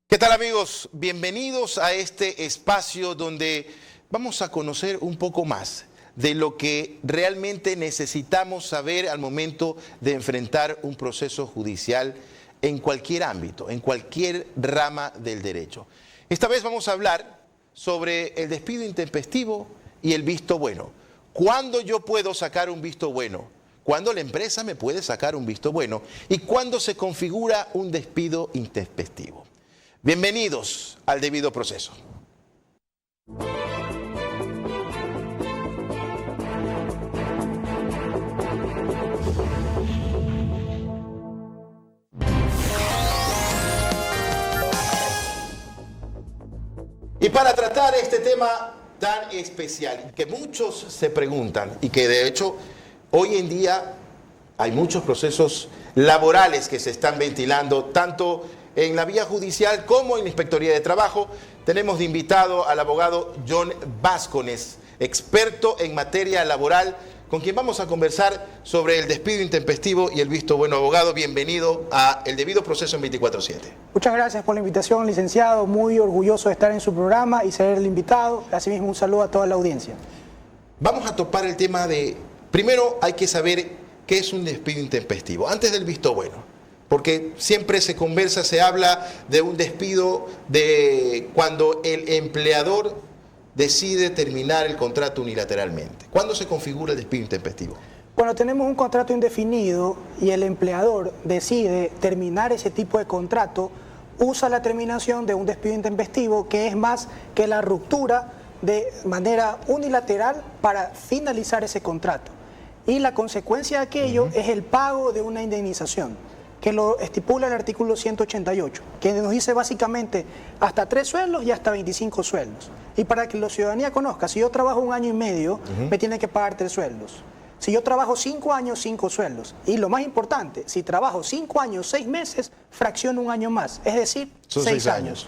¿Qué tal, amigos? Bienvenidos a este espacio donde vamos a conocer un poco más de lo que realmente necesitamos saber al momento de enfrentar un proceso judicial en cualquier ámbito, en cualquier rama del derecho. Esta vez vamos a hablar sobre el despido intempestivo y el visto bueno. ¿Cuándo yo puedo sacar un visto bueno? ¿Cuándo la empresa me puede sacar un visto bueno? ¿Y cuándo se configura un despido intempestivo? Bienvenidos al debido proceso. Y para tratar este tema tan especial, que muchos se preguntan y que de hecho hoy en día hay muchos procesos laborales que se están ventilando, tanto en la vía judicial como en la Inspectoría de Trabajo. Tenemos de invitado al abogado John Vázquez, experto en materia laboral, con quien vamos a conversar sobre el despido intempestivo y el visto bueno. Abogado, bienvenido a El Debido Proceso en 24/7. Muchas gracias por la invitación, licenciado. Muy orgulloso de estar en su programa y ser el invitado. Asimismo, un saludo a toda la audiencia. Vamos a topar el tema de... Primero hay que saber qué es un despido intempestivo, antes del visto bueno. Porque siempre se conversa, se habla de un despido de cuando el empleador decide terminar el contrato unilateralmente. ¿Cuándo se configura el despido intempestivo? Cuando tenemos un contrato indefinido y el empleador decide terminar ese tipo de contrato, usa la terminación de un despido intempestivo, que es más que la ruptura de manera unilateral para finalizar ese contrato. Y la consecuencia de aquello es el pago de una indemnización, que lo estipula el artículo 188, que nos dice básicamente hasta 3 sueldos y hasta 25 sueldos. Y para que la ciudadanía conozca, si yo trabajo 1 año y medio, me tiene que pagar 3 sueldos. Si yo trabajo 5 años, 5 sueldos. Y lo más importante, si trabajo 5 años, 6 meses, fracciono 1 año más, es decir, son 6 años.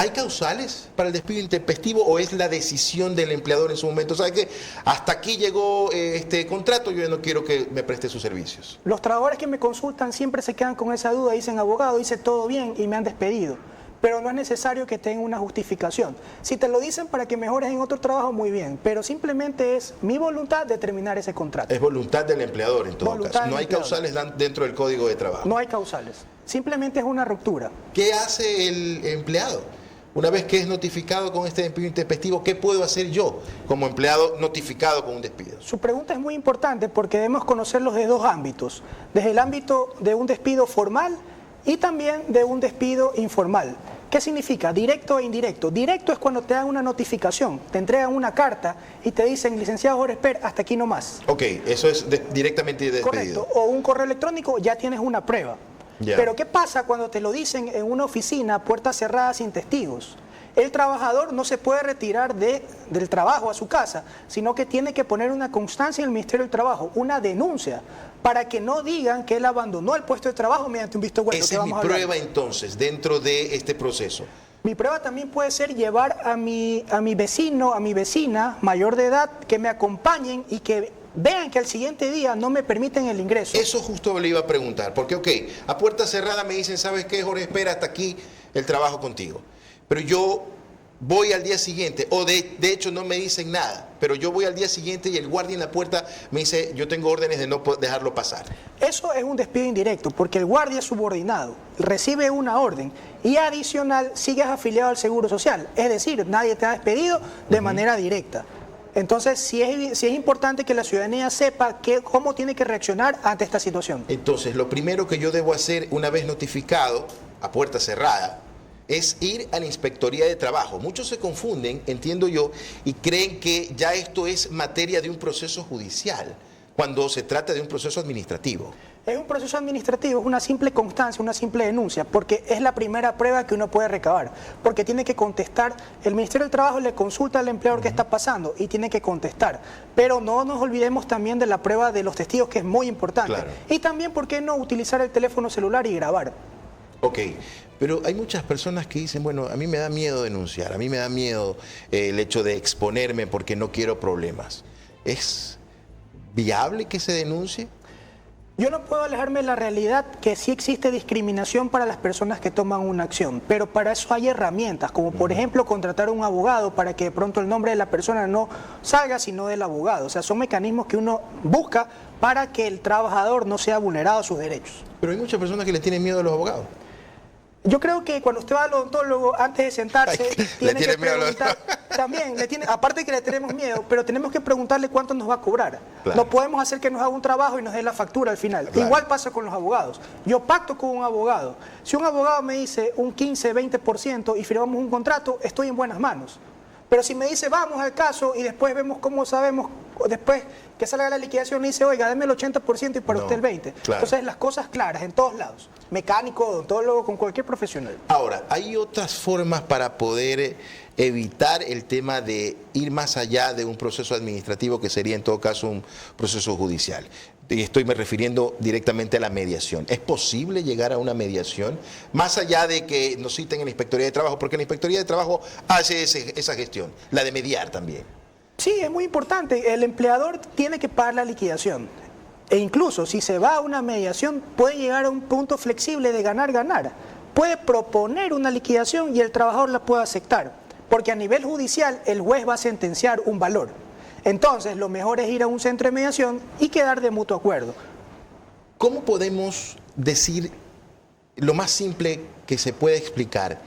¿Hay causales para el despido intempestivo o es la decisión del empleador en su momento? ¿Sabe qué? Hasta aquí llegó este contrato, yo no quiero que me preste sus servicios. Los trabajadores que me consultan siempre se quedan con esa duda, dicen, abogado, hice todo bien y me han despedido. Pero no es necesario que tenga una justificación. Si te lo dicen para que mejores en otro trabajo, muy bien, pero simplemente es mi voluntad de terminar ese contrato. Es voluntad del empleador en todo caso. No hay causales dentro del Código de Trabajo. No hay causales. Simplemente es una ruptura. ¿Qué hace el empleado? Una vez que es notificado con este despido intempestivo, ¿qué puedo hacer yo como empleado notificado con un despido? Su pregunta es muy importante porque debemos conocerlos de 2 ámbitos. Desde el ámbito de un despido formal y también de un despido informal. ¿Qué significa? Directo e indirecto. Directo es cuando te dan una notificación, te entregan una carta y te dicen, licenciado Jorge Esper, hasta aquí nomás. Ok, eso es directamente despedido. Correcto. O un correo electrónico, ya tienes una prueba. Yeah. Pero ¿qué pasa cuando te lo dicen en una oficina, puertas cerradas, sin testigos? El trabajador no se puede retirar del trabajo a su casa, sino que tiene que poner una constancia en el Ministerio del Trabajo, una denuncia, para que no digan que él abandonó el puesto de trabajo mediante un visto bueno. Esa es mi prueba entonces, dentro de este proceso. Mi prueba también puede ser llevar a mi vecino, a mi vecina mayor de edad, que me acompañen y que vean que al siguiente día no me permiten el ingreso. Eso justo le iba a preguntar, porque ok, a puerta cerrada me dicen, ¿sabes qué, Jorge? Espera, hasta aquí el trabajo contigo. Pero yo voy al día siguiente, o de hecho no me dicen nada, pero yo voy al día siguiente y el guardia en la puerta me dice, yo tengo órdenes de no dejarlo pasar. Eso es un despido indirecto, porque el guardia es subordinado, recibe una orden y adicional sigues afiliado al Seguro Social, es decir, nadie te ha despedido de manera directa. Entonces, sí es importante que la ciudadanía sepa cómo tiene que reaccionar ante esta situación. Entonces, lo primero que yo debo hacer una vez notificado, a puerta cerrada, es ir a la Inspectoría de Trabajo. Muchos se confunden, entiendo yo, y creen que ya esto es materia de un proceso judicial, cuando se trata de un proceso administrativo. Es un proceso administrativo, es una simple constancia, una simple denuncia, porque es la primera prueba que uno puede recabar, porque tiene que contestar, el Ministerio del Trabajo le consulta al empleador qué está pasando y tiene que contestar, pero no nos olvidemos también de la prueba de los testigos, que es muy importante, claro. Y también, ¿por qué no utilizar el teléfono celular y grabar? Ok, pero hay muchas personas que dicen, bueno, a mí me da miedo denunciar, a mí me da miedo el hecho de exponerme porque no quiero problemas. ¿Es viable que se denuncie? Yo no puedo alejarme de la realidad que sí existe discriminación para las personas que toman una acción, pero para eso hay herramientas, como por ejemplo contratar a un abogado para que de pronto el nombre de la persona no salga sino del abogado. O sea, son mecanismos que uno busca para que el trabajador no sea vulnerado a sus derechos. Pero hay muchas personas que le tienen miedo a los abogados. Yo creo que cuando usted va al odontólogo, antes de sentarse, tiene que preguntar, también, aparte de que le tenemos miedo, pero tenemos que preguntarle cuánto nos va a cobrar. Claro. No podemos hacer que nos haga un trabajo y nos dé la factura al final. Claro. Igual pasa con los abogados. Yo pacto con un abogado. Si un abogado me dice un 15, 20% y firmamos un contrato, estoy en buenas manos. Pero si me dice, vamos al caso y después vemos cómo sabemos, después que salga la liquidación y dice, oiga, deme el 80% y para usted el 20%. Claro. Entonces, las cosas claras en todos lados. Mecánico, odontólogo, con cualquier profesional. Ahora, hay otras formas para poder evitar el tema de ir más allá de un proceso administrativo que sería en todo caso un proceso judicial. Y me refiriendo directamente a la mediación. ¿Es posible llegar a una mediación más allá de que nos citen en la Inspectoría de Trabajo? Porque la Inspectoría de Trabajo hace esa gestión, la de mediar también. Sí, es muy importante. El empleador tiene que pagar la liquidación. E incluso si se va a una mediación puede llegar a un punto flexible de ganar-ganar. Puede proponer una liquidación y el trabajador la puede aceptar. Porque a nivel judicial el juez va a sentenciar un valor. Entonces, lo mejor es ir a un centro de mediación y quedar de mutuo acuerdo. ¿Cómo podemos decir lo más simple que se puede explicar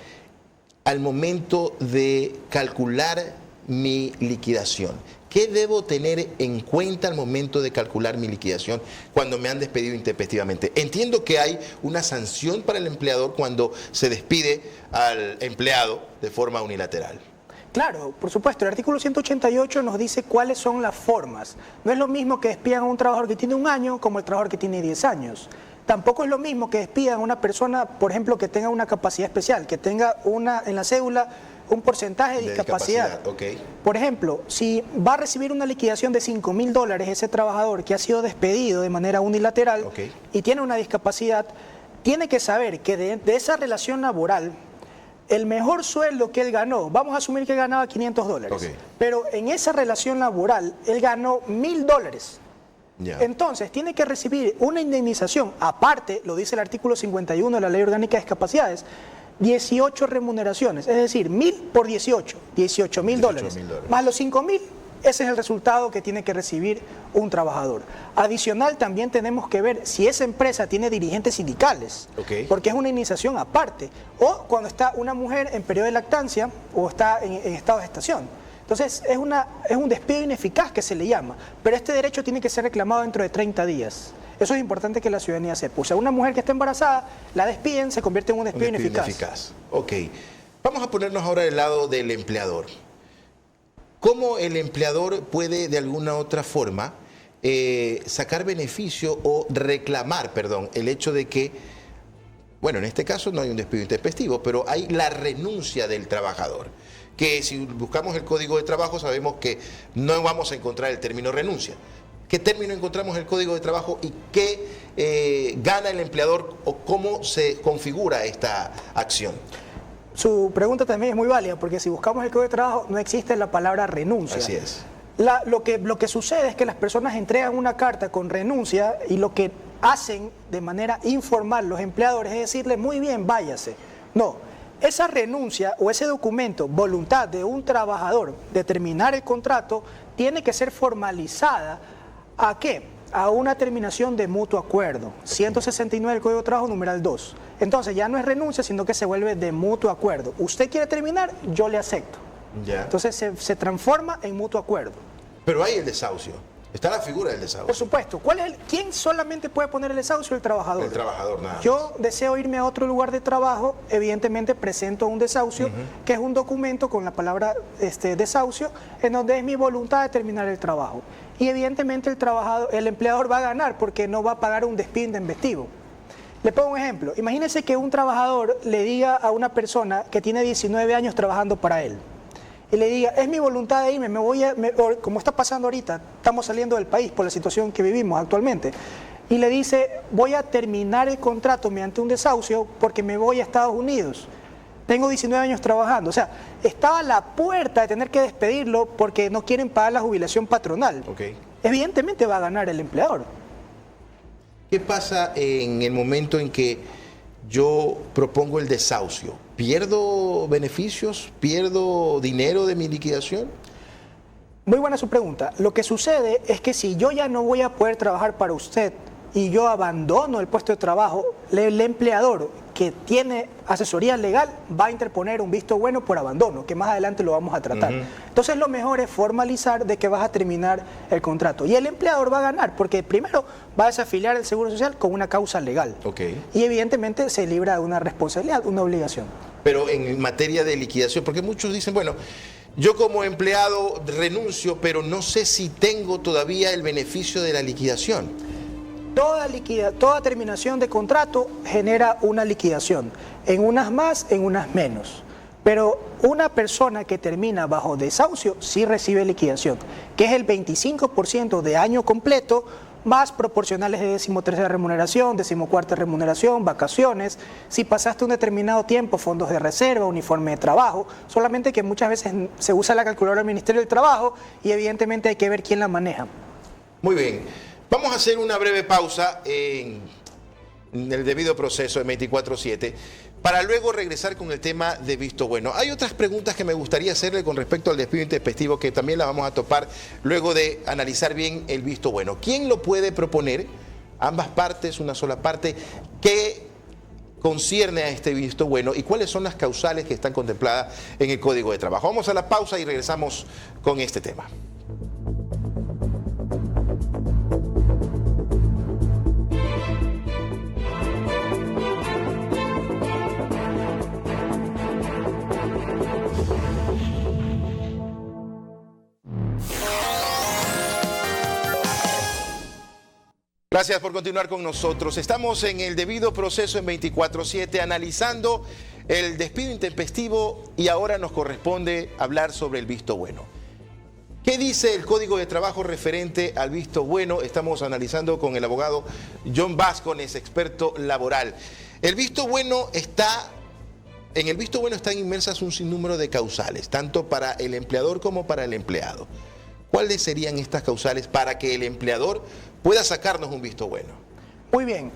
al momento de calcular mi liquidación? ¿Qué debo tener en cuenta al momento de calcular mi liquidación cuando me han despedido intempestivamente? Entiendo que hay una sanción para el empleador cuando se despide al empleado de forma unilateral. Claro, por supuesto, el artículo 188 nos dice cuáles son las formas. No es lo mismo que despidan a un trabajador que tiene 1 año como el trabajador que tiene 10 años. Tampoco es lo mismo que despidan a una persona, por ejemplo, que tenga una capacidad especial, que tenga en la cédula un porcentaje de discapacidad. Okay. Por ejemplo, si va a recibir una liquidación de $5.000 ese trabajador que ha sido despedido de manera unilateral y tiene una discapacidad, tiene que saber que de esa relación laboral, el mejor sueldo que él ganó, vamos a asumir que él ganaba $500, pero en esa relación laboral él ganó $1.000. Entonces tiene que recibir una indemnización, aparte, lo dice el artículo 51 de la Ley Orgánica de Discapacidades, 18 remuneraciones, es decir, 1.000 por 18, $18.000, más los 5.000. Ese es el resultado que tiene que recibir un trabajador. Adicional, también tenemos que ver si esa empresa tiene dirigentes sindicales, porque es una indemnización aparte, o cuando está una mujer en periodo de lactancia o está en estado de gestación. Entonces, es un despido ineficaz que se le llama, pero este derecho tiene que ser reclamado dentro de 30 días. Eso es importante que la ciudadanía sepa. O sea, una mujer que está embarazada, la despiden, se convierte en un despido ineficaz. Ok. Vamos a ponernos ahora del lado del empleador. ¿Cómo el empleador puede de alguna otra forma sacar beneficio o reclamar, el hecho de que, bueno, en este caso no hay un despido intempestivo, pero hay la renuncia del trabajador? Que si buscamos el Código de Trabajo sabemos que no vamos a encontrar el término renuncia. ¿Qué término encontramos en el Código de Trabajo y qué gana el empleador o cómo se configura esta acción? Su pregunta también es muy válida, porque si buscamos el Código de Trabajo no existe la palabra renuncia. Así es. Lo que sucede es que las personas entregan una carta con renuncia y lo que hacen de manera informal los empleadores es decirle, muy bien, váyase. No, esa renuncia o ese documento, voluntad de un trabajador de terminar el contrato, tiene que ser formalizada. ¿A qué? A una terminación de mutuo acuerdo. 169 del Código de Trabajo, numeral 2. Entonces ya no es renuncia, sino que se vuelve de mutuo acuerdo. Usted quiere terminar, yo le acepto. Entonces se transforma en mutuo acuerdo. Pero hay el desahucio. Está la figura del desahucio. Por supuesto. ¿Quién solamente puede poner el desahucio? El trabajador. El trabajador, nada más. Yo deseo irme a otro lugar de trabajo, evidentemente presento un desahucio, que es un documento con la palabra desahucio, en donde es mi voluntad de terminar el trabajo. Y evidentemente el empleador va a ganar porque no va a pagar un despido intempestivo. Le pongo un ejemplo. Imagínense que un trabajador le diga a una persona que tiene 19 años trabajando para él, y le diga, es mi voluntad de irme, como está pasando ahorita, estamos saliendo del país por la situación que vivimos actualmente, y le dice, voy a terminar el contrato mediante un desahucio porque me voy a Estados Unidos. Tengo 19 años trabajando. O sea, estaba a la puerta de tener que despedirlo porque no quieren pagar la jubilación patronal. Evidentemente va a ganar el empleador. ¿Qué pasa en el momento en que yo propongo el desahucio? ¿Pierdo beneficios? ¿Pierdo dinero de mi liquidación? Muy buena su pregunta. Lo que sucede es que si yo ya no voy a poder trabajar para usted y yo abandono el puesto de trabajo, el empleador que tiene asesoría legal va a interponer un visto bueno por abandono, que más adelante lo vamos a tratar. Entonces lo mejor es formalizar de que vas a terminar el contrato. Y el empleador va a ganar, porque primero va a desafiliar el Seguro Social con una causa legal. Y evidentemente se libra de una responsabilidad, una obligación. Pero en materia de liquidación, porque muchos dicen, bueno, yo como empleado renuncio, pero no sé si tengo todavía el beneficio de la liquidación. Toda terminación de contrato genera una liquidación, en unas más, en unas menos. Pero una persona que termina bajo desahucio sí recibe liquidación, que es el 25% de año completo, más proporcionales de 13ª remuneración, 14ª remuneración, vacaciones, si pasaste un determinado tiempo, fondos de reserva, uniforme de trabajo, solamente que muchas veces se usa la calculadora del Ministerio del Trabajo y evidentemente hay que ver quién la maneja. Muy bien. Vamos a hacer una breve pausa en el debido proceso de 24/7 para luego regresar con el tema de visto bueno. Hay otras preguntas que me gustaría hacerle con respecto al despido intempestivo que también la vamos a topar luego de analizar bien el visto bueno. ¿Quién lo puede proponer? ¿Ambas partes? ¿Una sola parte? ¿Qué concierne a este visto bueno? ¿Y cuáles son las causales que están contempladas en el Código de Trabajo? Vamos a la pausa y regresamos con este tema. Gracias por continuar con nosotros. Estamos en el debido proceso en 24/7 analizando el despido intempestivo y ahora nos corresponde hablar sobre el visto bueno. ¿Qué dice el Código de Trabajo referente al visto bueno? Estamos analizando con el abogado John Vázquez, experto laboral. En el visto bueno están inmersas un sinnúmero de causales, tanto para el empleador como para el empleado. ¿Cuáles serían estas causales para que el empleador pueda sacarnos un visto bueno? Muy bien.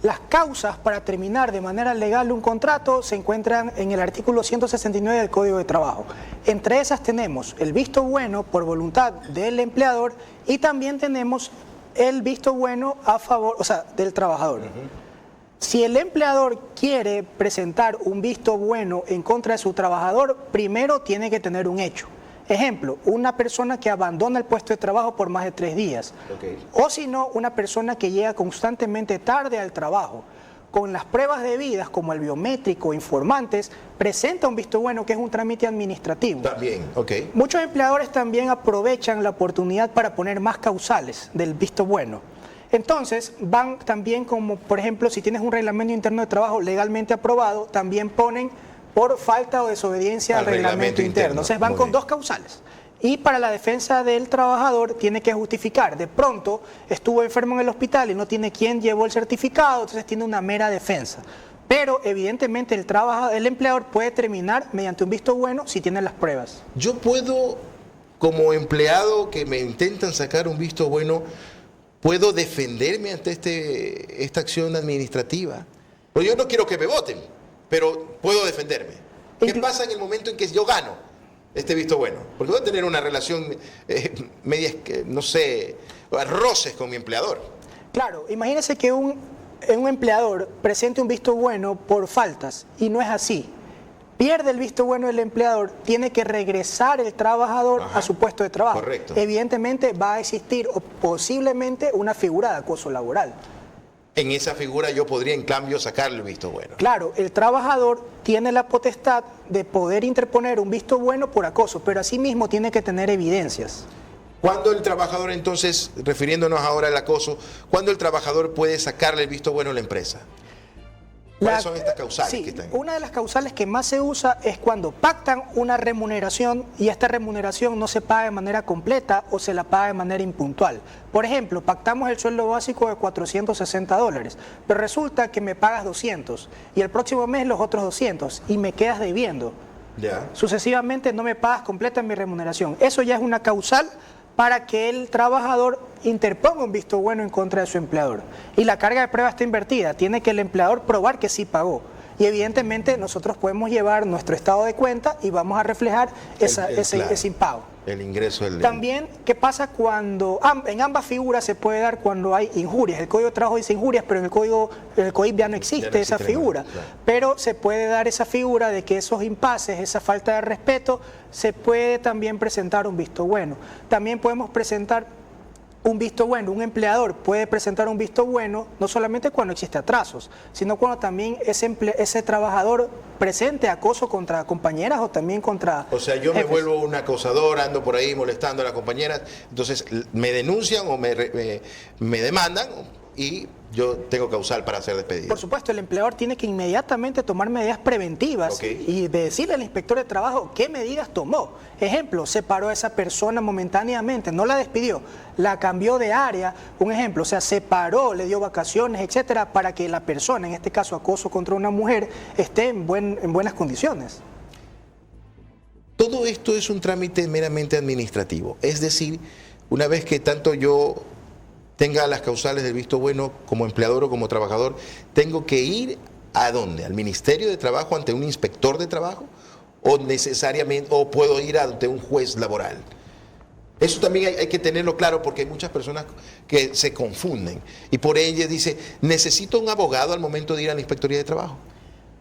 Las causas para terminar de manera legal un contrato se encuentran en el artículo 169 del Código de Trabajo. Entre esas tenemos el visto bueno por voluntad del empleador y también tenemos el visto bueno a favor, del trabajador. Si el empleador quiere presentar un visto bueno en contra de su trabajador, primero tiene que tener un hecho. Ejemplo, una persona que abandona el puesto de trabajo por más de 3 días. O si no, una persona que llega constantemente tarde al trabajo. Con las pruebas debidas, como el biométrico, informantes, presenta un visto bueno que es un trámite administrativo. También, Muchos empleadores también aprovechan la oportunidad para poner más causales del visto bueno. Entonces, van también como, por ejemplo, si tienes un reglamento interno de trabajo legalmente aprobado, también ponen por falta o desobediencia al reglamento interno. Entonces van con 2 causales. Y para la defensa del trabajador tiene que justificar. De pronto estuvo enfermo en el hospital y no tiene quien llevó el certificado, entonces tiene una mera defensa. Pero evidentemente el empleador puede terminar mediante un visto bueno si tiene las pruebas. Yo puedo, como empleado que me intentan sacar un visto bueno, ¿puedo defenderme ante esta acción administrativa? Pero yo no quiero que me voten, pero puedo defenderme. ¿Qué pasa en el momento en que yo gano este visto bueno? Porque voy a tener una relación roces con mi empleador. Claro, imagínese que un empleador presente un visto bueno por faltas y no es así. Pierde el visto bueno del empleador, tiene que regresar el trabajador a su puesto de trabajo. Correcto. Evidentemente va a existir posiblemente una figura de acoso laboral. En esa figura yo podría en cambio sacarle el visto bueno. Claro, el trabajador tiene la potestad de poder interponer un visto bueno por acoso, pero asimismo tiene que tener evidencias. ¿Cuándo el trabajador entonces, refiriéndonos ahora al acoso, cuándo el trabajador puede sacarle el visto bueno a la empresa? ¿Cuáles son estas causales que están? Una de las causales que más se usa es cuando pactan una remuneración y esta remuneración no se paga de manera completa o se la paga de manera impuntual. Por ejemplo, pactamos el sueldo básico de $460, pero resulta que me pagas 200 y el próximo mes los otros 200 y me quedas debiendo. Ya. Sucesivamente no me pagas completa mi remuneración. Eso ya es una causal para que el trabajador interponga un visto bueno en contra de su empleador. Y la carga de prueba está invertida, tiene que el empleador probar que sí pagó. Y evidentemente nosotros podemos llevar nuestro estado de cuenta y vamos a reflejar ese impago. El ingreso del... También, ¿qué pasa cuando en ambas figuras se puede dar cuando hay injurias? El Código de Trabajo dice injurias, pero en el COIP ya no existe esa figura. Claro. Pero se puede dar esa figura de que esos impases, esa falta de respeto, se puede también presentar un visto bueno. También podemos presentar un visto bueno, un empleador puede presentar un visto bueno no solamente cuando existe atrasos, sino cuando también ese trabajador presente acoso contra compañeras o también contra O sea, yo jefes. me vuelvo un acosador, ando por ahí molestando a las compañeras, entonces me denuncian o me demandan y yo tengo causal para ser despedido. Por supuesto, el empleador tiene que inmediatamente tomar medidas preventivas y decirle al inspector de trabajo qué medidas tomó. Ejemplo, separó a esa persona momentáneamente, no la despidió, la cambió de área, un ejemplo, o sea, separó, le dio vacaciones, etcétera, para que la persona, en este caso acoso contra una mujer, esté en buenas condiciones. Todo esto es un trámite meramente administrativo, es decir, una vez que tanto yo tenga las causales del visto bueno como empleador o como trabajador, ¿tengo que ir a dónde? ¿Al Ministerio de Trabajo ante un inspector de trabajo? ¿O necesariamente, o puedo ir ante un juez laboral? Eso también hay que tenerlo claro porque hay muchas personas que se confunden y por ello dice, ¿necesito un abogado al momento de ir a la Inspectoría de Trabajo?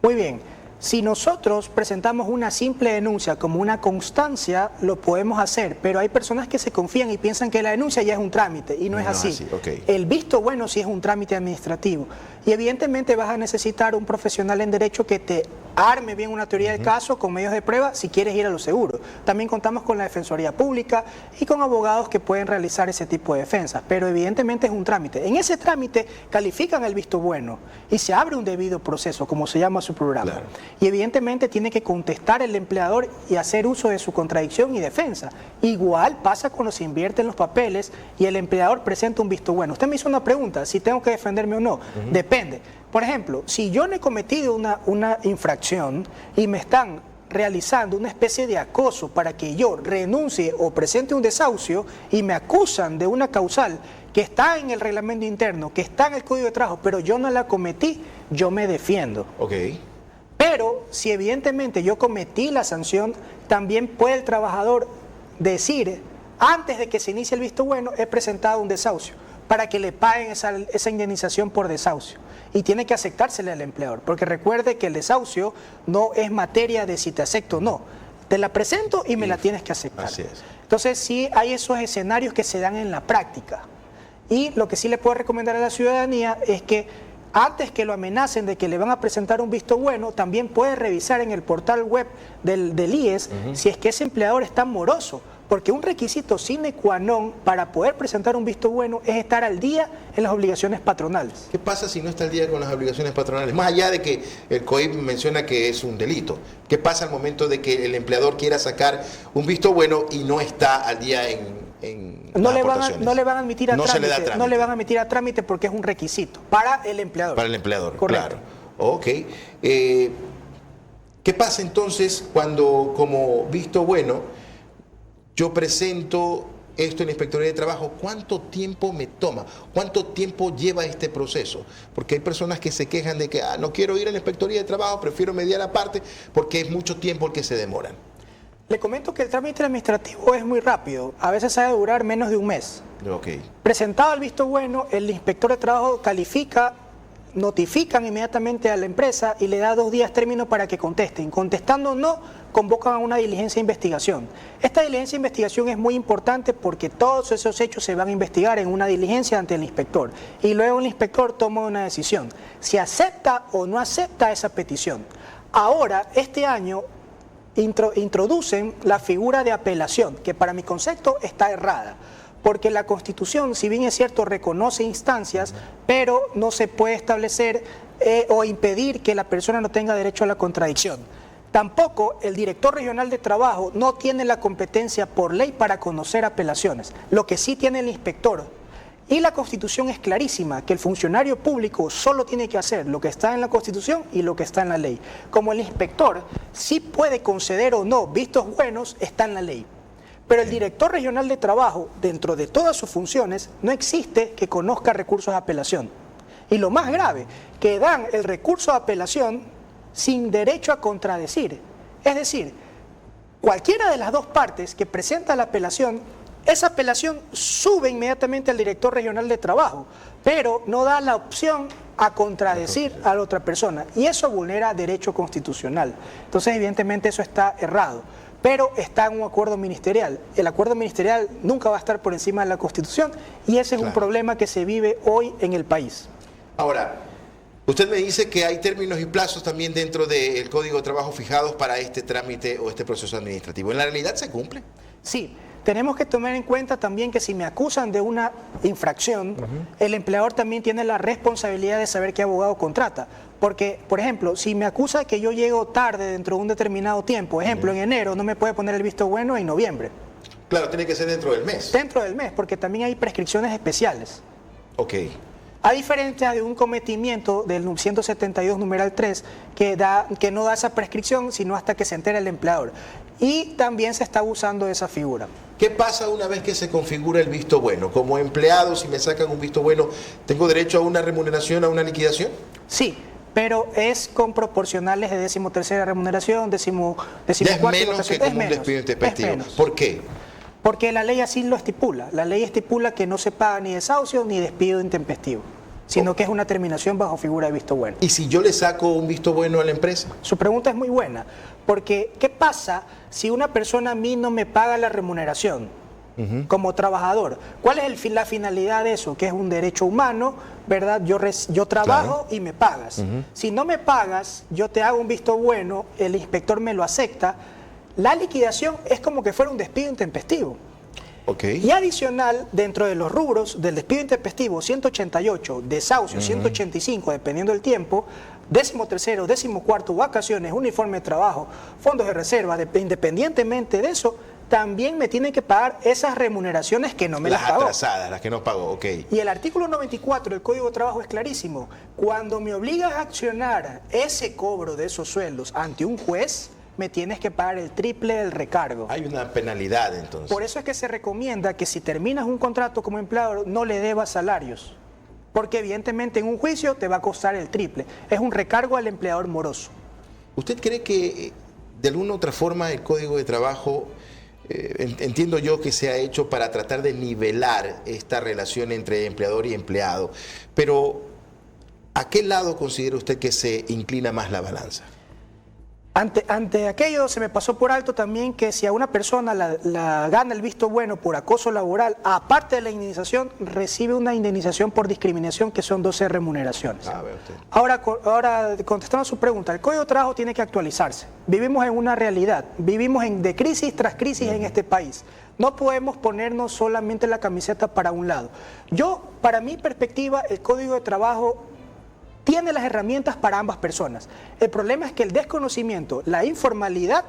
Muy bien. Si nosotros presentamos una simple denuncia como una constancia, lo podemos hacer, pero hay personas que se confían y piensan que la denuncia ya es un trámite y no es así. Okay. El visto bueno sí es un trámite administrativo y evidentemente vas a necesitar un profesional en derecho que te arme bien una teoría del caso con medios de prueba si quieres ir a lo seguro. También contamos con la Defensoría Pública y con abogados que pueden realizar ese tipo de defensas, pero evidentemente es un trámite. En ese trámite califican el visto bueno y se abre un debido proceso, como se llama su programa. Claro. Y evidentemente tiene que contestar el empleador y hacer uso de su contradicción y defensa. Igual pasa cuando se invierten los papeles y el empleador presenta un visto bueno. Usted me hizo una pregunta, si tengo que defenderme o no. Depende. Por ejemplo, si yo no he cometido una infracción y me están realizando una especie de acoso para que yo renuncie o presente un desahucio y me acusan de una causal que está en el reglamento interno, que está en el Código de Trabajo, pero yo no la cometí, yo me defiendo. Pero si evidentemente yo cometí la sanción, también puede el trabajador decir, antes de que se inicie el visto bueno, he presentado un desahucio, para que le paguen esa indemnización por desahucio. Y tiene que aceptársele al empleador, porque recuerde que el desahucio no es materia de si te acepto o no. Te la presento y me la tienes que aceptar. Así es. Entonces sí hay esos escenarios que se dan en la práctica. Y lo que sí le puedo recomendar a la ciudadanía es que antes que lo amenacen de que le van a presentar un visto bueno, también puede revisar en el portal web del IES si es que ese empleador está moroso. Porque un requisito sine qua non para poder presentar un visto bueno es estar al día en las obligaciones patronales. ¿Qué pasa si no está al día con las obligaciones patronales? Más allá de que el COIP menciona que es un delito. ¿Qué pasa al momento de que el empleador quiera sacar un visto bueno y no está al día en no las aportaciones? No le van a admitir a no trámite. Se le da trámite. No le van a admitir a trámite porque es un requisito para el empleador. Para el empleador, correcto. Claro. Ok. ¿Qué pasa entonces cuando como visto bueno yo presento esto en la Inspectoría de Trabajo? ¿Cuánto tiempo me toma? ¿Cuánto tiempo lleva este proceso? Porque hay personas que se quejan de que no quiero ir a la Inspectoría de Trabajo, prefiero mediar aparte porque es mucho tiempo el que se demoran. Le comento que el trámite administrativo es muy rápido, a veces ha de durar menos de un mes. Presentado el visto bueno, el inspector de trabajo califica, notifican inmediatamente a la empresa y le da 2 días término para que contesten. Contestando no, convocan a una diligencia de investigación. Esta diligencia de investigación es muy importante porque todos esos hechos se van a investigar en una diligencia ante el inspector y luego el inspector toma una decisión, si acepta o no acepta esa petición. Ahora, este año introducen la figura de apelación, que para mi concepto está errada. Porque la Constitución, si bien es cierto, reconoce instancias, pero no se puede establecer o impedir que la persona no tenga derecho a la contradicción. Tampoco el director regional de trabajo no tiene la competencia por ley para conocer apelaciones, lo que sí tiene el inspector. Y la Constitución es clarísima, que el funcionario público solo tiene que hacer lo que está en la Constitución y lo que está en la ley. Como el inspector sí puede conceder o no vistos buenos, está en la ley. Pero el director regional de trabajo, dentro de todas sus funciones, no existe que conozca recursos de apelación. Y lo más grave, que dan el recurso de apelación sin derecho a contradecir. Es decir, cualquiera de las dos partes que presenta la apelación, esa apelación sube inmediatamente al director regional de trabajo, pero no da la opción a contradecir a la otra persona. Y eso vulnera derecho constitucional. Entonces, evidentemente, eso está errado. Pero está en un acuerdo ministerial. El acuerdo ministerial nunca va a estar por encima de la Constitución y ese es un problema que se vive hoy en el país. Ahora, usted me dice que hay términos y plazos también dentro del Código de Trabajo fijados para este trámite o este proceso administrativo. ¿En la realidad se cumple? Sí. Tenemos que tomar en cuenta también que si me acusan de una infracción, el empleador también tiene la responsabilidad de saber qué abogado contrata. Porque, por ejemplo, si me acusa que yo llego tarde dentro de un determinado tiempo, ejemplo, en enero, no me puede poner el visto bueno en noviembre. Claro, tiene que ser dentro del mes. Dentro del mes, porque también hay prescripciones especiales. Ok. A diferencia de un cometimiento del 172 numeral 3 que no da esa prescripción sino hasta que se entera el empleador. Y también se está usando esa figura. ¿Qué pasa una vez que se configura el visto bueno? Como empleado, si me sacan un visto bueno, ¿tengo derecho a una remuneración, a una liquidación? Sí, pero es con proporcionales de 13ª remuneración, Ya es menos que como un despido intempestivo. ¿Por qué? Porque la ley así lo estipula. La ley estipula que no se paga ni desahucio ni despido intempestivo, sino que es una terminación bajo figura de visto bueno. ¿Y si yo le saco un visto bueno a la empresa? Su pregunta es muy buena, porque ¿qué pasa si una persona a mí no me paga la remuneración como trabajador? ¿Cuál es la finalidad de eso? Que es un derecho humano, ¿verdad? Yo trabajo y me pagas. Si no me pagas, yo te hago un visto bueno, el inspector me lo acepta. La liquidación es como que fuera un despido intempestivo. Okay. Y adicional, dentro de los rubros del despido intempestivo, 188, desahucio, 185, dependiendo del tiempo, 13º, 14º, vacaciones, uniforme de trabajo, fondos de reserva, independientemente de eso, también me tienen que pagar esas remuneraciones que no me las pagó. Las atrasadas, las que no pagó, ok. Y el artículo 94 del Código de Trabajo es clarísimo. Cuando me obligas a accionar ese cobro de esos sueldos ante un juez, me tienes que pagar el triple del recargo. Hay una penalidad entonces. Por eso es que se recomienda que si terminas un contrato como empleador no le debas salarios, porque evidentemente en un juicio te va a costar el triple. Es un recargo al empleador moroso. ¿Usted cree que de alguna u otra forma el Código de Trabajo, entiendo yo que se ha hecho para tratar de nivelar esta relación entre empleador y empleado, pero ¿a qué lado considera usted que se inclina más la balanza? Ante aquello se me pasó por alto también que si a una persona la gana el visto bueno por acoso laboral, aparte de la indemnización, recibe una indemnización por discriminación que son 12 remuneraciones. Ahora, contestando a su pregunta, el Código de Trabajo tiene que actualizarse. Vivimos en una realidad, vivimos de crisis tras crisis en este país. No podemos ponernos solamente la camiseta para un lado. Para mi perspectiva, el Código de Trabajo tiene las herramientas para ambas personas. El problema es que el desconocimiento, la informalidad,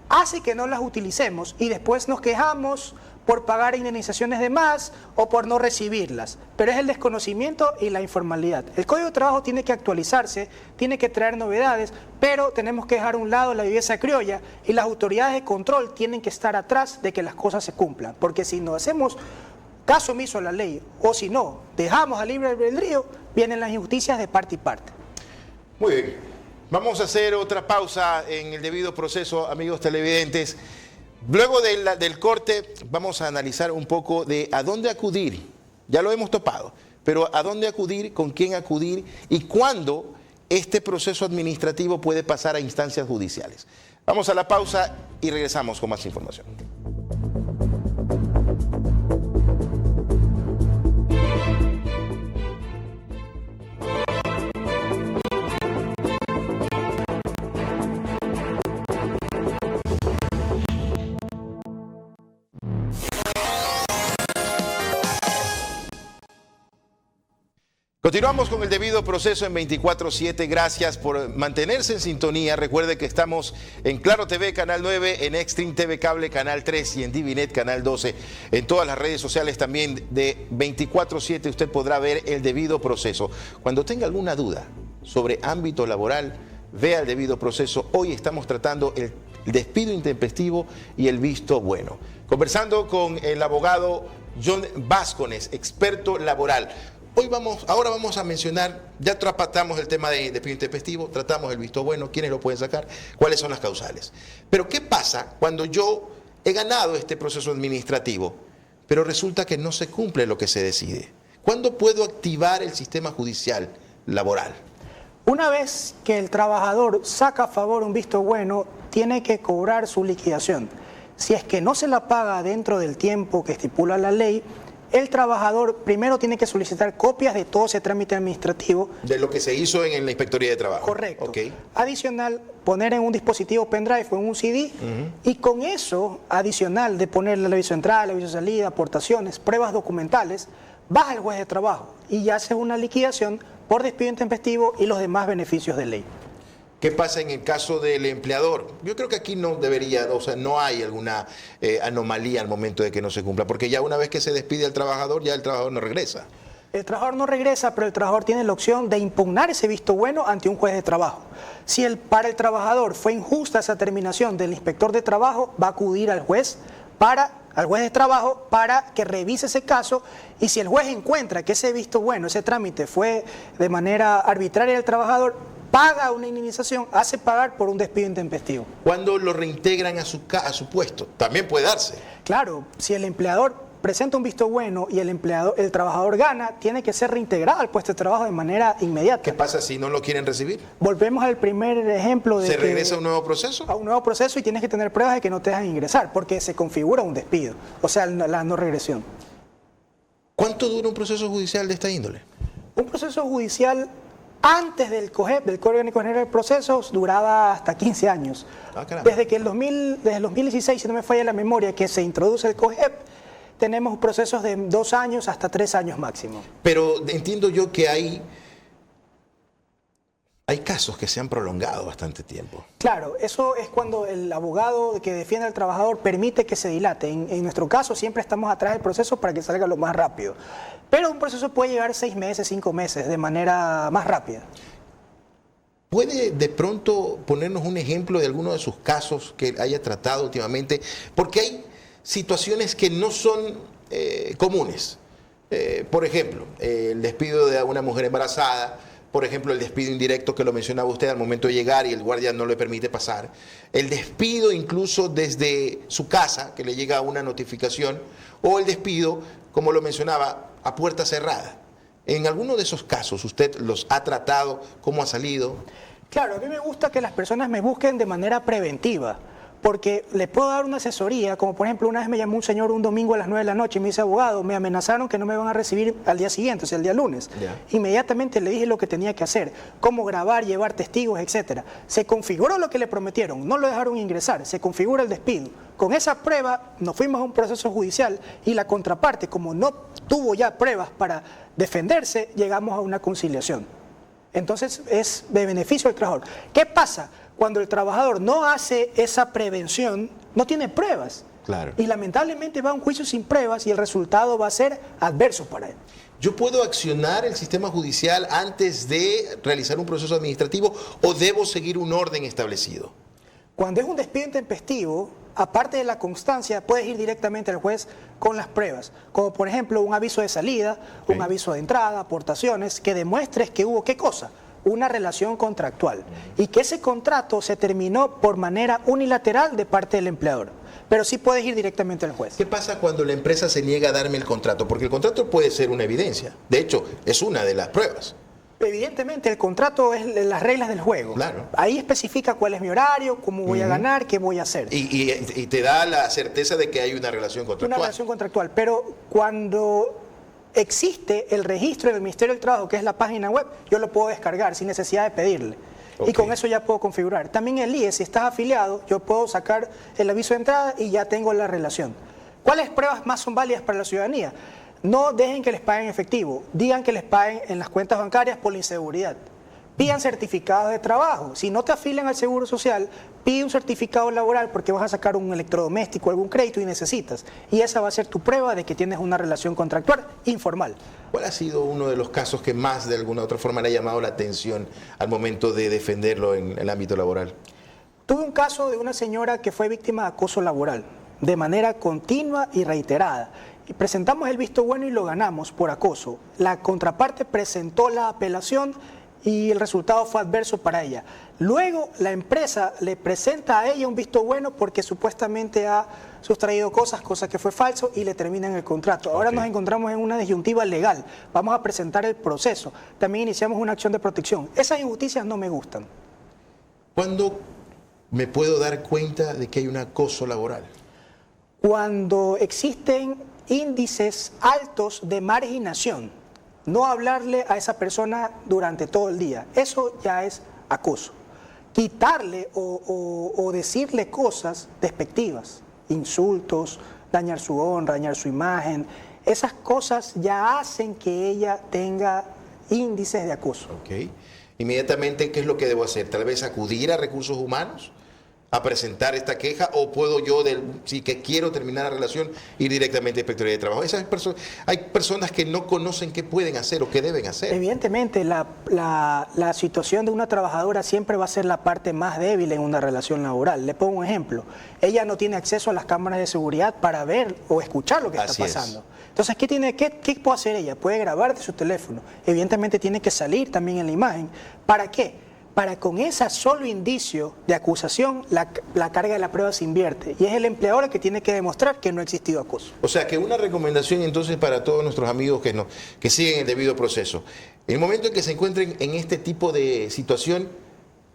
hace que no las utilicemos y después nos quejamos por pagar indemnizaciones de más o por no recibirlas. Pero es el desconocimiento y la informalidad. El Código de Trabajo tiene que actualizarse, tiene que traer novedades, pero tenemos que dejar a un lado la viveza criolla y las autoridades de control tienen que estar atrás de que las cosas se cumplan. Porque si no hacemos caso omiso a la ley, o si no, dejamos al libre albedrío, vienen las injusticias de parte y parte. Muy bien. Vamos a hacer otra pausa en el debido proceso, amigos televidentes. Luego del corte vamos a analizar un poco de a dónde acudir. Ya lo hemos topado, pero a dónde acudir, con quién acudir y cuándo este proceso administrativo puede pasar a instancias judiciales. Vamos a la pausa y regresamos con más información. Continuamos con el debido proceso en 24/7. Gracias por mantenerse en sintonía. Recuerde que estamos en Claro TV, Canal 9, en Extreme TV Cable, Canal 3 y en DiviNet, Canal 12. En todas las redes sociales también de 24/7 usted podrá ver el debido proceso. Cuando tenga alguna duda sobre ámbito laboral, vea el debido proceso. Hoy estamos tratando el despido intempestivo y el visto bueno. Conversando con el abogado John Vázquez, experto laboral. Ahora vamos a mencionar, ya tratamos el tema de despido intempestivo, tratamos el visto bueno, quiénes lo pueden sacar, cuáles son las causales. Pero ¿qué pasa cuando yo he ganado este proceso administrativo, pero resulta que no se cumple lo que se decide? ¿Cuándo puedo activar el sistema judicial laboral? Una vez que el trabajador saca a favor un visto bueno, tiene que cobrar su liquidación. Si es que no se la paga dentro del tiempo que estipula la ley, el trabajador primero tiene que solicitar copias de todo ese trámite administrativo. De lo que se hizo en la Inspectoría de Trabajo. Correcto. Okay. Adicional, poner en un dispositivo pendrive o en un CD, y con eso, adicional de ponerle el aviso de entrada, el aviso de salida, aportaciones, pruebas documentales, vas al juez de trabajo y ya haces una liquidación por despido intempestivo y los demás beneficios de ley. ¿Qué pasa en el caso del empleador? Yo creo que aquí no debería, o sea, no hay alguna anomalía al momento de que no se cumpla, porque ya una vez que se despide al trabajador, ya el trabajador no regresa. El trabajador no regresa, pero el trabajador tiene la opción de impugnar ese visto bueno ante un juez de trabajo. Si para el trabajador fue injusta esa terminación del inspector de trabajo, va a acudir al juez de trabajo para que revise ese caso, y si el juez encuentra que ese visto bueno, ese trámite fue de manera arbitraria del trabajador, paga una indemnización, hace pagar por un despido intempestivo. ¿Cuándo lo reintegran a su puesto? También puede darse. Claro, si el empleador presenta un visto bueno y el trabajador gana, tiene que ser reintegrado al puesto de trabajo de manera inmediata. ¿Qué pasa si no lo quieren recibir? Volvemos al primer ejemplo de ¿Se regresa a un nuevo proceso? A un nuevo proceso, y tienes que tener pruebas de que no te dejan ingresar, porque se configura un despido, o sea, la no regresión. ¿Cuánto dura un proceso judicial de esta índole? Un proceso judicial antes del COGEP, del Código Orgánico General de Procesos, duraba hasta 15 años. Desde que desde el 2016, si no me falla la memoria, que se introduce el COGEP, tenemos procesos de 2 años hasta 3 años máximo. Pero entiendo yo que hay casos que se han prolongado bastante tiempo. Claro, eso es cuando el abogado que defiende al trabajador permite que se dilate. En nuestro caso siempre estamos atrás del proceso para que salga lo más rápido. Pero un proceso puede llevar 6 meses, 5 meses, de manera más rápida. ¿Puede de pronto ponernos un ejemplo de alguno de sus casos que haya tratado últimamente? Porque hay situaciones que no son comunes. Por ejemplo, el despido de una mujer embarazada. Por ejemplo, el despido indirecto que lo mencionaba usted al momento de llegar y el guardia no le permite pasar. El despido incluso desde su casa, que le llega una notificación. O el despido, como lo mencionaba, a puerta cerrada. En alguno de esos casos, ¿usted los ha tratado? ¿Cómo ha salido? Claro, a mí me gusta que las personas me busquen de manera preventiva, porque le puedo dar una asesoría, como por ejemplo una vez me llamó un señor un domingo a las 9 de la noche y me dice: abogado, me amenazaron que no me van a recibir al día siguiente, o sea, el día lunes. Inmediatamente le dije lo que tenía que hacer, cómo grabar, llevar testigos, etcétera. Se configuró lo que le prometieron, no lo dejaron ingresar, se configura el despido. Con esa prueba nos fuimos a un proceso judicial y la contraparte, como no tuvo ya pruebas para defenderse, llegamos a una conciliación. Entonces es de beneficio al trabajador. ¿Qué pasa? Cuando el trabajador no hace esa prevención, no tiene pruebas. Claro. Y lamentablemente va a un juicio sin pruebas y el resultado va a ser adverso para él. ¿Yo puedo accionar el sistema judicial antes de realizar un proceso administrativo o debo seguir un orden establecido? Cuando es un despido intempestivo, aparte de la constancia, puedes ir directamente al juez con las pruebas, como por ejemplo un aviso de salida, un aviso de entrada, aportaciones, que demuestres que hubo ¿qué cosa? Una relación contractual y que ese contrato se terminó por manera unilateral de parte del empleador. Pero sí puedes ir directamente al juez. ¿Qué pasa cuando la empresa se niega a darme el contrato? Porque el contrato puede ser una evidencia. De hecho, es una de las pruebas. Evidentemente, el contrato es las reglas del juego. Claro. Ahí especifica cuál es mi horario, cómo voy a ganar, qué voy a hacer. Y te da la certeza de que hay una relación contractual. Una relación contractual. Pero cuando existe el registro del Ministerio del Trabajo, que es la página web, yo lo puedo descargar sin necesidad de pedirle. Y con eso ya puedo configurar. También el IE, si estás afiliado, yo puedo sacar el aviso de entrada y ya tengo la relación. ¿Cuáles pruebas más son válidas para la ciudadanía? No dejen que les paguen efectivo, digan que les paguen en las cuentas bancarias por la inseguridad. Pidan certificados de trabajo. Si no te afilian al Seguro Social, pide un certificado laboral porque vas a sacar un electrodoméstico, algún crédito y necesitas. Y esa va a ser tu prueba de que tienes una relación contractual informal. ¿Cuál ha sido uno de los casos que más de alguna u otra forma le ha llamado la atención al momento de defenderlo en el ámbito laboral? Tuve un caso de una señora que fue víctima de acoso laboral de manera continua y reiterada. Y presentamos el visto bueno y lo ganamos por acoso. La contraparte presentó la apelación y el resultado fue adverso para ella. Luego la empresa le presenta a ella un visto bueno porque supuestamente ha sustraído cosas, cosa que fue falso, y le terminan el contrato. Ahora nos encontramos en una disyuntiva legal. Vamos a presentar el proceso. También iniciamos una acción de protección. Esas injusticias no me gustan. ¿Cuándo me puedo dar cuenta de que hay un acoso laboral? Cuando existen índices altos de marginación, no hablarle a esa persona durante todo el día, eso ya es acoso. Quitarle o decirle cosas despectivas, insultos, dañar su honra, dañar su imagen, esas cosas ya hacen que ella tenga índices de acoso. Ok. Inmediatamente, ¿qué es lo que debo hacer? Tal vez acudir a recursos humanos a presentar esta queja, o puedo yo, si que quiero terminar la relación, ir directamente a la Inspectoría de Trabajo. Hay personas que no conocen qué pueden hacer o qué deben hacer. Evidentemente, la situación de una trabajadora siempre va a ser la parte más débil en una relación laboral. Le pongo un ejemplo. Ella no tiene acceso a las cámaras de seguridad para ver o escuchar lo que está pasando. Entonces, ¿qué puede hacer ella? Puede grabar de su teléfono. Evidentemente tiene que salir también en la imagen. ¿Para qué? Para con ese solo indicio de acusación, la carga de la prueba se invierte. Y es el empleador el que tiene que demostrar que no ha existido acoso. O sea, que una recomendación entonces para todos nuestros amigos que siguen el debido proceso. En el momento en que se encuentren en este tipo de situación,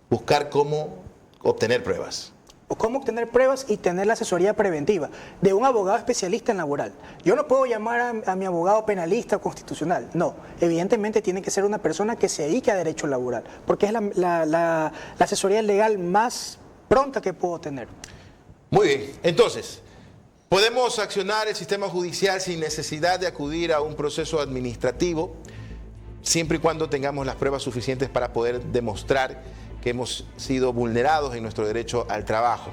buscar cómo obtener pruebas. O cómo obtener pruebas y tener la asesoría preventiva de un abogado especialista en laboral. Yo no puedo llamar a mi abogado penalista o constitucional, no. Evidentemente tiene que ser una persona que se dedique a derecho laboral, porque es la asesoría legal más pronta que puedo tener. Muy bien, entonces, podemos accionar el sistema judicial sin necesidad de acudir a un proceso administrativo, siempre y cuando tengamos las pruebas suficientes para poder demostrar que hemos sido vulnerados en nuestro derecho al trabajo,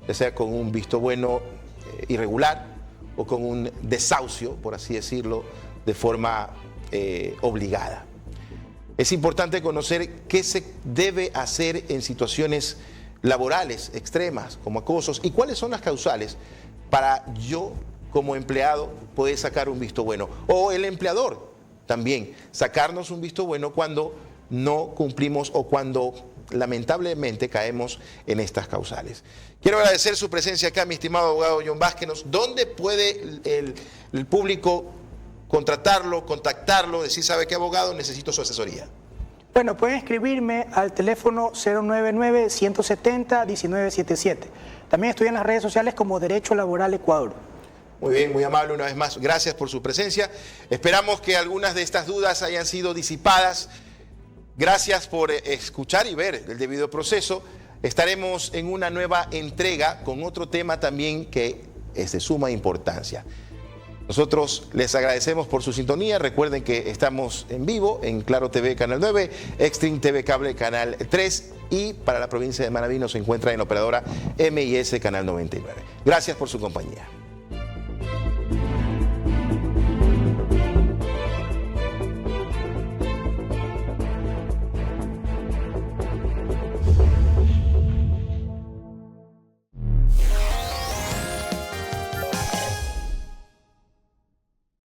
ya sea con un visto bueno irregular o con un desahucio, por así decirlo, de forma obligada. Es importante conocer qué se debe hacer en situaciones laborales extremas, como acosos, y cuáles son las causales para yo, como empleado, poder sacar un visto bueno. O el empleador también, sacarnos un visto bueno cuando no cumplimos o cuando lamentablemente caemos en estas causales. Quiero agradecer su presencia acá, mi estimado abogado John Vázquez. ¿Dónde puede el público contratarlo, contactarlo, decir, sabe qué abogado, necesito su asesoría? Bueno, pueden escribirme al teléfono 099-170-1977. También estoy en las redes sociales como Derecho Laboral Ecuador. Muy bien, muy amable una vez más. Gracias por su presencia. Esperamos que algunas de estas dudas hayan sido disipadas. Gracias por escuchar y ver el debido proceso. Estaremos en una nueva entrega con otro tema también que es de suma importancia. Nosotros les agradecemos por su sintonía. Recuerden que estamos en vivo en Claro TV Canal 9, Extreme TV Cable Canal 3 y para la provincia de Manabí nos encuentra en la operadora MIS Canal 99. Gracias por su compañía.